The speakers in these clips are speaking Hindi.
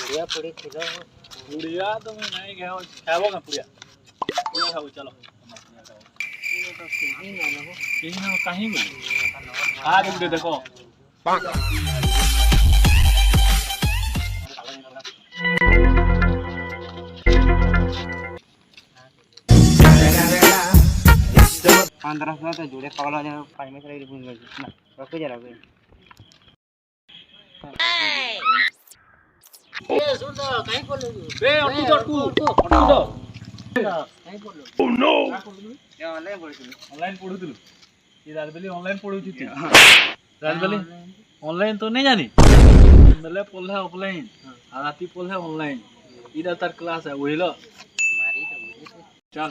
पुड़िया पड़ी थी ना पुड़िया तो मैं नहीं गया हूँ खाओ ना पुड़िया पुड़िया खाओ चलो कहीं ना कहीं बोले आज उठे देखो पंद्रह सौ तो जुड़े पगला जाए पानी में चले भूल गए ना रखो जरा कोई ए सुन तो कहीं बोल बे अटकू कहीं बोल ओह नो ये ऑनलाइन पढ़ुतलु ये राजबली ऑनलाइन पढ़ुची तू राजबली ऑनलाइन तो नहीं जानी मतलब पढ़ले ऑफलाइन आ राती पढ़ले ऑनलाइन इधर तार क्लास है वही लो मारी तो चल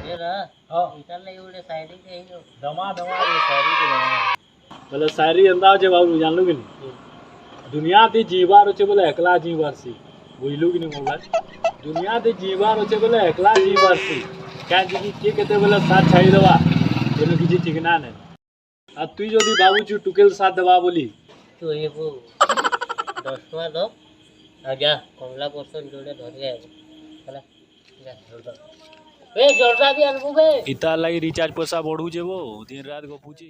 ये रहा हां निकल ले उड़े साइड ही गई दमा रे शायरी के दमा बोले शायरी अंदाज है बाबू जान लो कि नहीं दुनिया ते जीवार होचे बोले एकला जीवार सी बुझलु कि नहीं मोला दुनिया ते जीवार होचे बोले एकला जीवार सी काहे कि के केते बोले साथ छाई देवा एनो किछि ठिकाना नहीं आ तुई जदी बाबू छु टुकेल साथ देवा बोली तो ये वो 10 टका दो आ जा कमला पर्सन जोड़े धर गए चला जा जोड़ ए जोरदा भी अनबू बे इता लागि रिचार्ज पैसा बढ़ू जेबो दिन रात गपुची